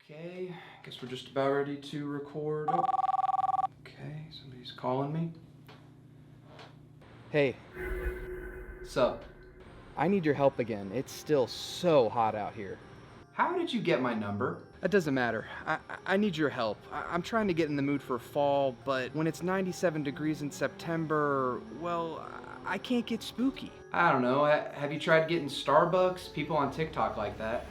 Okay, guess we're just about ready to record. Okay, somebody's calling me. Hey, Sup? I need your help again. It's still so hot out here. How did you get my number? It doesn't matter. I need your help. I'm trying to get in the mood for fall, but when it's 97 degrees in September, well, I can't get spooky. I don't know, have you tried getting Starbucks? People on TikTok like that.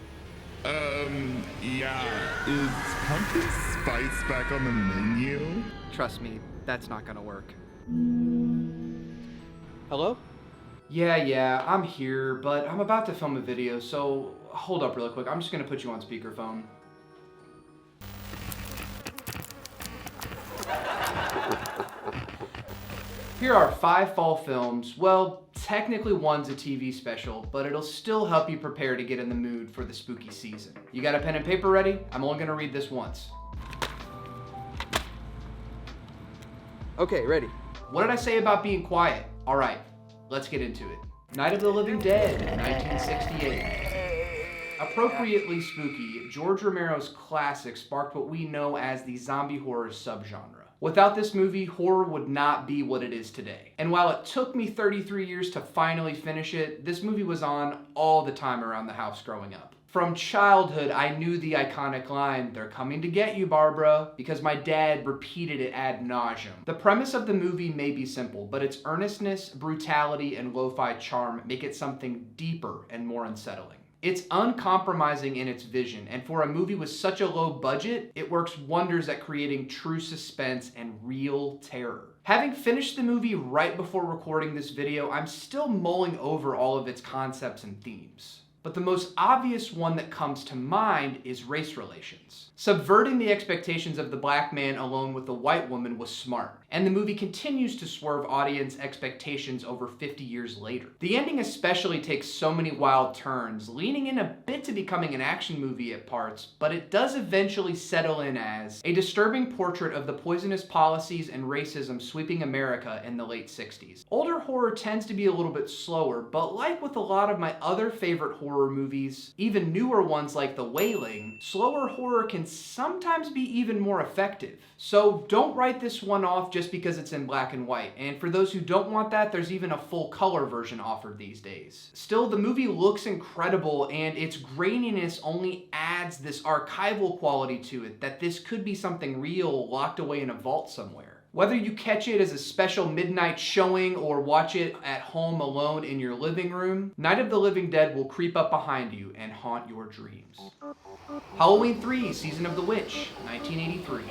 Yeah. Is pumpkin spice back on the menu? Trust me, that's not gonna work. Hello? Yeah, I'm here, but I'm about to film a video, so hold up really quick. I'm just gonna put you on speakerphone. Here are 5 fall films. Well, technically one's a TV special, but it'll still help you prepare to get in the mood for the spooky season. You got a pen and paper ready? I'm only gonna read this once. Okay, ready. What did I say about being quiet? All right, let's get into it. Night of the Living Dead, 1968. Appropriately spooky, George Romero's classic sparked what we know as the zombie horror subgenre. Without this movie, horror would not be what it is today. And while it took me 33 years to finally finish it, this movie was on all the time around the house growing up. From childhood, I knew the iconic line, "They're coming to get you, Barbara," because my dad repeated it ad nauseum. The premise of the movie may be simple, but its earnestness, brutality, and lo-fi charm make it something deeper and more unsettling. It's uncompromising in its vision, and for a movie with such a low budget, it works wonders at creating true suspense and real terror. Having finished the movie right before recording this video, I'm still mulling over all of its concepts and themes. But the most obvious one that comes to mind is race relations. Subverting the expectations of the black man alone with the white woman was smart, and the movie continues to swerve audience expectations over 50 years later. The ending especially takes so many wild turns, leaning in a bit to becoming an action movie at parts, but it does eventually settle in as a disturbing portrait of the poisonous policies and racism sweeping America in the late 60s. Older horror tends to be a little bit slower, but like with a lot of my other favorite horror movies, even newer ones like The Wailing, slower horror can sometimes be even more effective. So don't write this one off just because it's in black and white, and for those who don't want that, there's even a full color version offered these days. Still, the movie looks incredible, and its graininess only adds this archival quality to it that this could be something real locked away in a vault somewhere. Whether you catch it as a special midnight showing or watch it at home alone in your living room, Night of the Living Dead will creep up behind you and haunt your dreams. Halloween 3, Season of the Witch, 1983.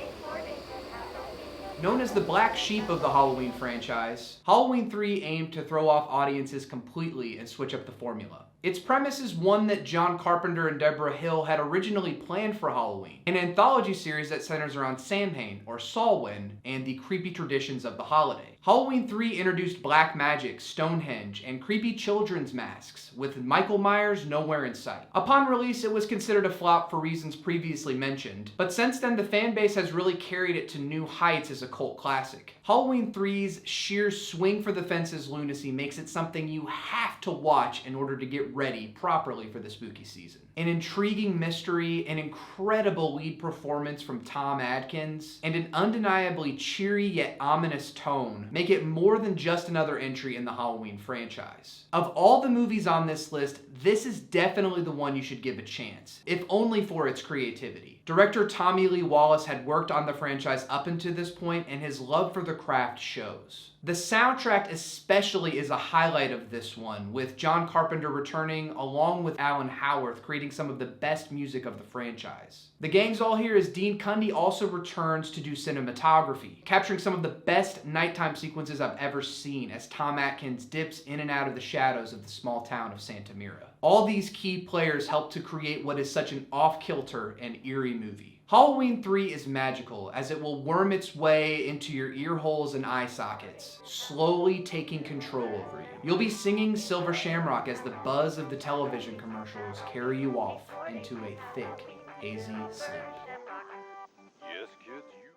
Known as the black sheep of the Halloween franchise, Halloween 3 aimed to throw off audiences completely and switch up the formula. Its premise is one that John Carpenter and Deborah Hill had originally planned for Halloween, an anthology series that centers around Samhain, or Samhain, and the creepy traditions of the holiday. Halloween 3 introduced black magic, Stonehenge, and creepy children's masks, with Michael Myers nowhere in sight. Upon release, it was considered a flop for reasons previously mentioned, but since then the fan base has really carried it to new heights as a cult classic. Halloween 3's sheer swing for the fences lunacy makes it something you have to watch in order to get ready properly for the spooky season. An intriguing mystery, an incredible lead performance from Tom Adkins, and an undeniably cheery yet ominous tone make it more than just another entry in the Halloween franchise. Of all the movies on this list, this is definitely the one you should give a chance, if only for its creativity. Director Tommy Lee Wallace had worked on the franchise up until this point, and his love for the craft shows. The soundtrack especially is a highlight of this one, with John Carpenter returning along with Alan Howarth creating some of the best music of the franchise. The gang's all here as Dean Cundey also returns to do cinematography, capturing some of the best nighttime sequences I've ever seen as Tom Atkins dips in and out of the shadows of the small town of Santa Mira. All these key players help to create what is such an off-kilter and eerie movie. Halloween 3 is magical, as it will worm its way into your ear holes and eye sockets, slowly taking control over you. You'll be singing Silver Shamrock as the buzz of the television commercials carry you off into a thick, hazy sleep.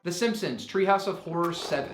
The Simpsons, Treehouse of Horror 7.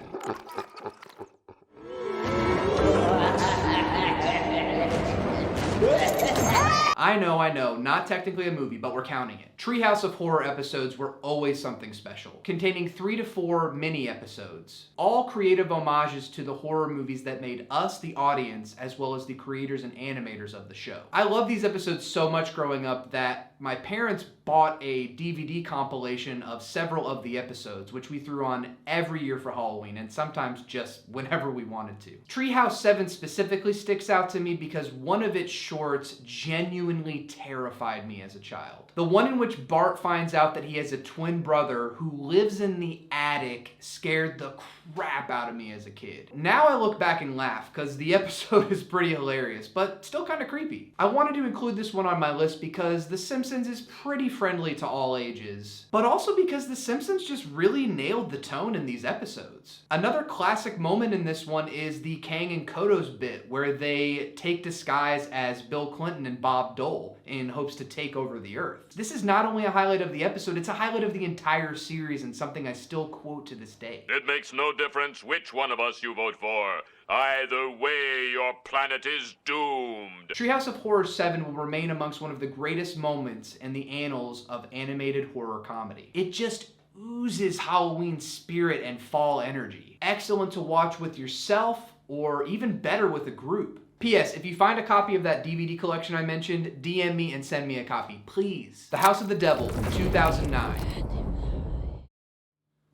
I know, not technically a movie, but we're counting it. Treehouse of Horror episodes were always something special, containing 3 to 4 mini episodes, all creative homages to the horror movies that made us the audience as well as the creators and animators of the show. I love these episodes so much growing up that my parents bought a DVD compilation of several of the episodes, which we threw on every year for Halloween, and sometimes just whenever we wanted to. Treehouse 7 specifically sticks out to me because one of its shorts genuinely terrified me as a child. The one in which Bart finds out that he has a twin brother who lives in the attic scared the crap out of me as a kid. Now I look back and laugh because the episode is pretty hilarious, but still kind of creepy. I wanted to include this one on my list because The Simpsons is pretty friendly to all ages, but also because The Simpsons just really nailed the tone in these episodes. Another classic moment in this one is the Kang and Kodos bit where they take disguise as Bill Clinton and Bob Dole in hopes to take over the earth. This is not only a highlight of the episode, it's a highlight of the entire series and something I still quote to this day. It makes no difference which one of us you vote for. Either way, your planet is doomed. Treehouse of Horror 7 will remain amongst one of the greatest moments in the annals of animated horror comedy. It just oozes Halloween spirit and fall energy. Excellent to watch with yourself, or even better with a group. P.S. If you find a copy of that DVD collection I mentioned, DM me and send me a copy, please. The House of the Devil from 2009.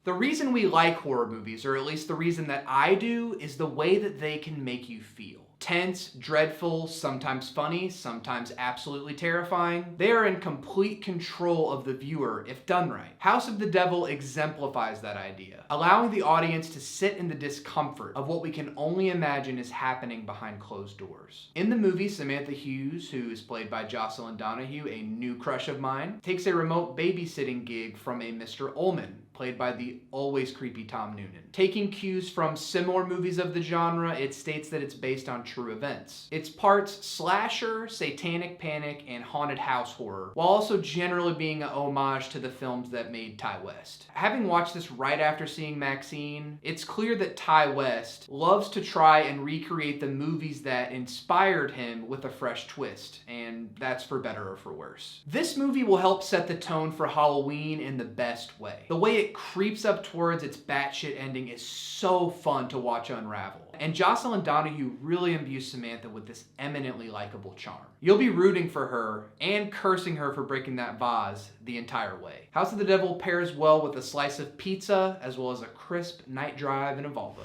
The reason we like horror movies, or at least the reason that I do, is the way that they can make you feel. Tense, dreadful, sometimes funny, sometimes absolutely terrifying. They are in complete control of the viewer if done right. House of the Devil exemplifies that idea, allowing the audience to sit in the discomfort of what we can only imagine is happening behind closed doors. In the movie, Samantha Hughes, who is played by Jocelin Donahue, a new crush of mine, takes a remote babysitting gig from a Mr. Ullman, played by the always creepy Tom Noonan. Taking cues from similar movies of the genre, it states that it's based on true events. It's parts slasher, satanic panic, and haunted house horror, while also generally being an homage to the films that made Ty West. Having watched this right after seeing Maxine, it's clear that Ty West loves to try and recreate the movies that inspired him with a fresh twist, and that's for better or for worse. This movie will help set the tone for Halloween in the best way. The way it creeps up towards its batshit ending is so fun to watch unravel. And Jocelin Donahue really imbues Samantha with this eminently likable charm. You'll be rooting for her and cursing her for breaking that vase the entire way. House of the Devil pairs well with a slice of pizza as well as a crisp night drive in a Volvo.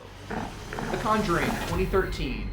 The Conjuring 2013.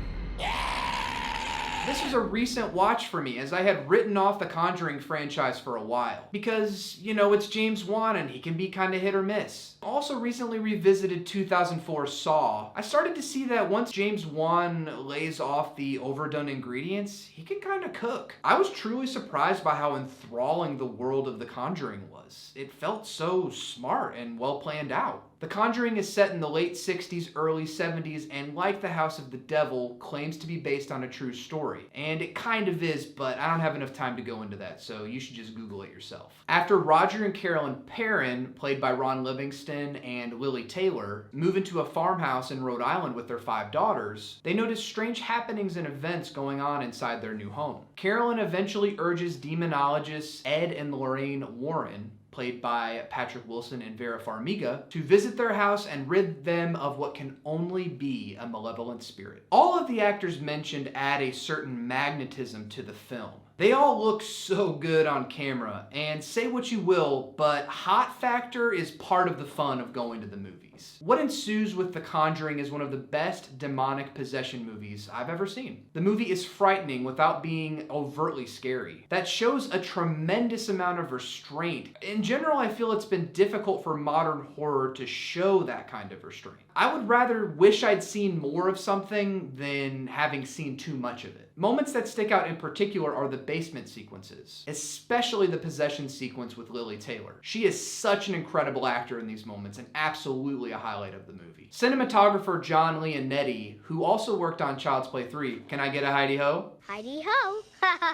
This was a recent watch for me, as I had written off the Conjuring franchise for a while. Because, you know, it's James Wan and he can be kinda hit or miss. Also recently revisited 2004 Saw. I started to see that once James Wan lays off the overdone ingredients, he can kinda cook. I was truly surprised by how enthralling the world of The Conjuring was. It felt so smart and well planned out. The Conjuring is set in the late 60s, early 70s, and like The House of the Devil, claims to be based on a true story. And it kind of is, but I don't have enough time to go into that, so you should just Google it yourself. After Roger and Carolyn Perrin, played by Ron Livingston and Lily Taylor, move into a farmhouse in Rhode Island with their 5 daughters, they notice strange happenings and events going on inside their new home. Carolyn eventually urges demonologists Ed and Lorraine Warren, played by Patrick Wilson and Vera Farmiga, to visit their house and rid them of what can only be a malevolent spirit. All of the actors mentioned add a certain magnetism to the film. They all look so good on camera, and say what you will, but hot factor is part of the fun of going to the movies. What ensues with The Conjuring is one of the best demonic possession movies I've ever seen. The movie is frightening without being overtly scary. That shows a tremendous amount of restraint. In general, I feel it's been difficult for modern horror to show that kind of restraint. I would rather wish I'd seen more of something than having seen too much of it. Moments that stick out in particular are the basement sequences, especially the possession sequence with Lily Taylor. She is such an incredible actor in these moments and absolutely a highlight of the movie. Cinematographer John Leonetti, who also worked on Child's Play 3, can I get a Heidi Ho? Heidi ho!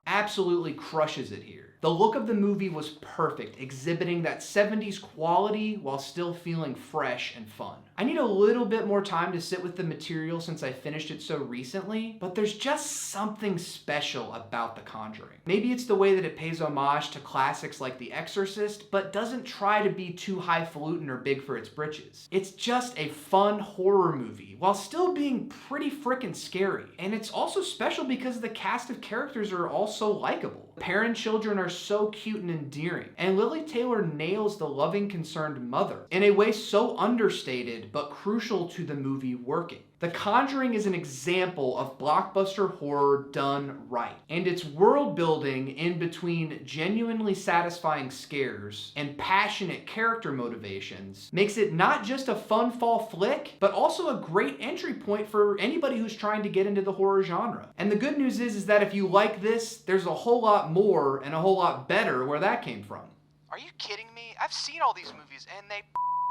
Absolutely crushes it here. The look of the movie was perfect, exhibiting that 70s quality while still feeling fresh and fun. I need a little bit more time to sit with the material since I finished it so recently, but there's just something special about The Conjuring. Maybe it's the way that it pays homage to classics like The Exorcist, but doesn't try to be too highfalutin or big for its britches. It's just a fun horror movie, while still being pretty frickin' scary. And it's also special because the cast of characters are all so likable. The parent children are so cute and endearing, and Lily Taylor nails the loving, concerned mother in a way so understated but crucial to the movie working. The Conjuring is an example of blockbuster horror done right, and its world building in between genuinely satisfying scares and passionate character motivations makes it not just a fun fall flick, but also a great entry point for anybody who's trying to get into the horror genre. And the good news is that if you like this, there's a whole lot more and a whole lot better where that came from. Are you kidding me? I've seen all these movies and they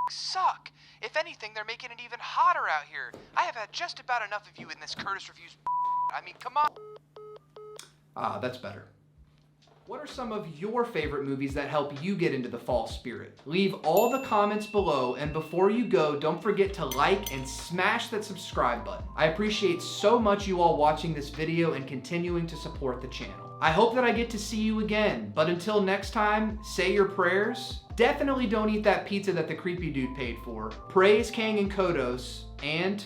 suck. If anything, they're making it even hotter out here. I have had just about enough of you in this Curtis Reviews. I mean, come on. Ah, that's better. What are some of your favorite movies that help you get into the fall spirit? Leave all the comments below, and before you go, don't forget to like and smash that subscribe button. I appreciate so much you all watching this video and continuing to support the channel. I hope that I get to see you again, but until next time, say your prayers. Definitely don't eat that pizza that the creepy dude paid for. Praise Kang and Kodos, and